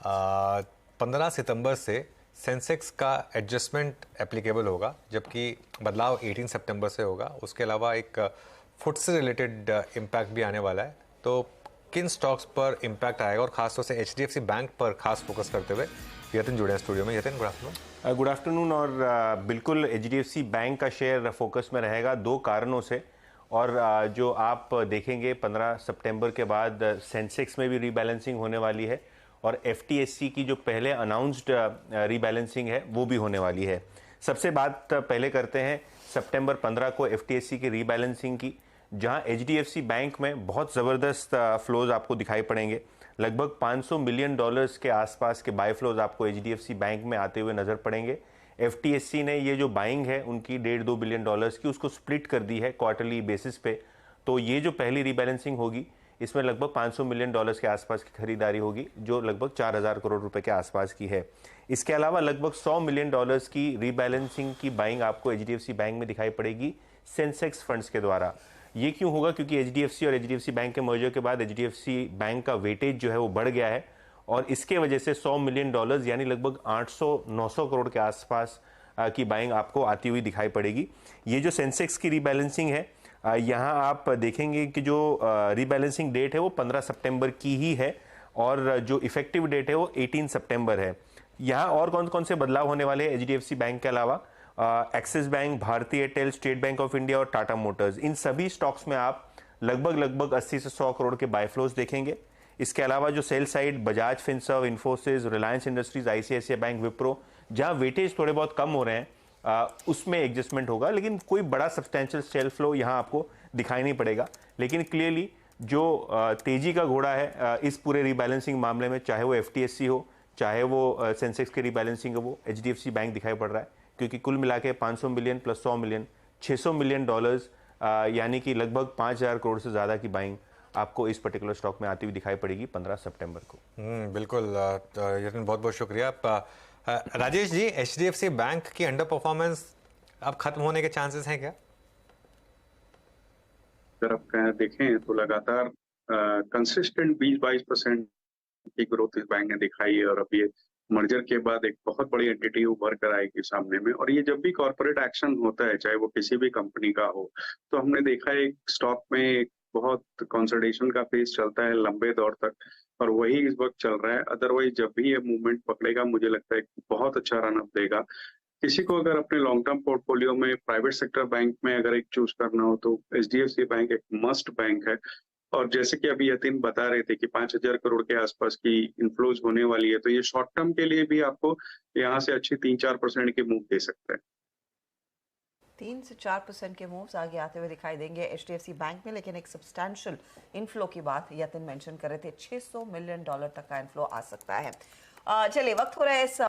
15 सितंबर से सेंसेक्स का adjustment applicable होगा, जबकि बदलाव 18 सितंबर से होगा। उसके अलावा एक फुट से रिलेटेड इम्पैक्ट भी आने वाला है। तो किन स्टॉक्स पर इम्पैक्ट आएगा और खासतौर से एचडीएफसी बैंक पर खास फोकस करते हुए यतिन जुड़े हैं स्टूडियो में। Yatin, good afternoon. Good afternoon. और बिल्कुल एचडीएफसी बैंक का शेयर फोकस में रहेगा दो कारणों से। और जो आप देखेंगे 15 सितंबर के बाद सेंसेक्स में भी रीबैलेंसिंग होने वाली है और एफटीएससी की जो पहले अनाउंस्ड रीबैलेंसिंग है वो भी होने वाली है। सबसे बात पहले करते हैं सितंबर 15 को एफटीएससी की रीबैलेंसिंग की, जहां एचडीएफसी बैंक में बहुत ज़बरदस्त फ्लोज आपको दिखाई पड़ेंगे। लगभग 500 मिलियन डॉलर्स के आसपास के बाय फ्लोज आपको एचडीएफसी बैंक में आते हुए नजर पड़ेंगे। एफटीएससी ने ये जो बाइंग है उनकी 1.5-2 बिलियन डॉलर्स की, उसको स्प्लिट कर दी है क्वार्टरली बेसिस पे। तो ये जो पहली रीबैलेंसिंग होगी इसमें लगभग 500 मिलियन डॉलर्स के आसपास की खरीदारी होगी, जो लगभग 4000 करोड़ रुपए के आसपास की है। इसके अलावा लगभग 100 मिलियन डॉलर्स की रीबैलेंसिंग की बाइंग आपको एचडीएफसी बैंक में दिखाई पड़ेगी सेंसेक्स फंड्स के द्वारा। ये क्यों होगा? क्योंकि एचडीएफसी और एचडीएफसी बैंक के मर्जर के बाद एचडीएफसी बैंक का वेटेज जो है वो बढ़ गया है और इसके वजह से 100 मिलियन डॉलर्स यानी लगभग 800-900 करोड़ के आसपास की बाइंग आपको आती हुई दिखाई पड़ेगी। ये जो सेंसेक्स की रीबैलेंसिंग है, यहाँ आप देखेंगे कि जो रीबैलेंसिंग डेट है वो 15 सितंबर की ही है और जो इफेक्टिव डेट है वो 18 सितंबर है। यहाँ और कौन कौन से बदलाव होने वाले हैं एचडीएफसी बैंक के अलावा? एक्सिस बैंक, भारतीय Airtel, state bank of India और टाटा मोटर्स, इन सभी स्टॉक्स में आप लगभग 80 से 100 करोड़ के बाय फ्लोज देखेंगे। इसके अलावा जो sell side Bajaj Finserv, Infosys, Reliance industries, ICICI bank, Wipro, जहां वेटेज थोड़े बहुत कम हो रहे हैं उसमें एडजस्टमेंट होगा, लेकिन कोई बड़ा सब्सटेंशियल सेल फ्लो यहां आपको दिखाई नहीं पड़ेगा। लेकिन क्लियरली जो तेजी का घोड़ा है इस पूरे रीबैलेंसिंग मामले में, चाहे वो एफटीएससी हो, चाहे वो सेंसेक्स की रीबैलेंसिंग हो, वो एचडीएफसी बैंक दिखाई पड़ रहा है। क्योंकि कुल मिला के 500 million plus 100 million 600 million dollars यानी कि लगभग 5000 करोड़ से ज़्यादा की बाइंग आपको इस पर्टिकुलर स्टॉक में आती हुई दिखाई पड़ेगी 15 सितंबर को। बिल्कुल यतिन, बहुत बहुत शुक्रिया। राजेश जी, एचडीएफसी बैंक की अंडर परफॉर्मेंस अब खत्म होने के चांसेस हैं क्या? अगर आप देखें तो लगातार कंसिस्टेंट 20-22% की ग्रोथ इस बैंक ने दिखाई है और अब ये मर्जर के बाद एक बहुत बड़ी एंटिटी उभर कर आएगी सामने में। और ये जब भी कॉर्पोरेट एक्शन होता है, चाहे वो किसी भी कंपनी का हो, तो हमने देखा है स्टॉक में एक बहुत कंसोलिडेशन का फेज चलता है लंबे दौर तक, और वही इस वक्त चल रहा है। अदरवाइज जब भी ये मूवमेंट पकड़ेगा, मुझे लगता है बहुत अच्छा रन अप देगा। किसी को अगर अपने लॉन्ग टर्म पोर्टफोलियो में प्राइवेट सेक्टर बैंक में अगर एक चूज करना हो तो एचडीएफसी बैंक एक मस्ट बैंक है। और जैसे कि अभी यतिन बता रहे थे कि 5000 करोड़ के आसपास की इनफ्लोज होने वाली है, तो ये शॉर्ट टर्म के लिए भी आपको यहाँ से अच्छी 3-4% की मूव दे सकता है। 3 से 4% के मूव्स आगे आते हुए दिखाई देंगे एचडीएफसी बैंक में। लेकिन एक सब्सटैंशियल इनफ्लो की बात यतिन मेंशन कर रहे थे, $600 मिलियन तक का इनफ्लो आ सकता है। चलिए, वक्त हो रहा है इस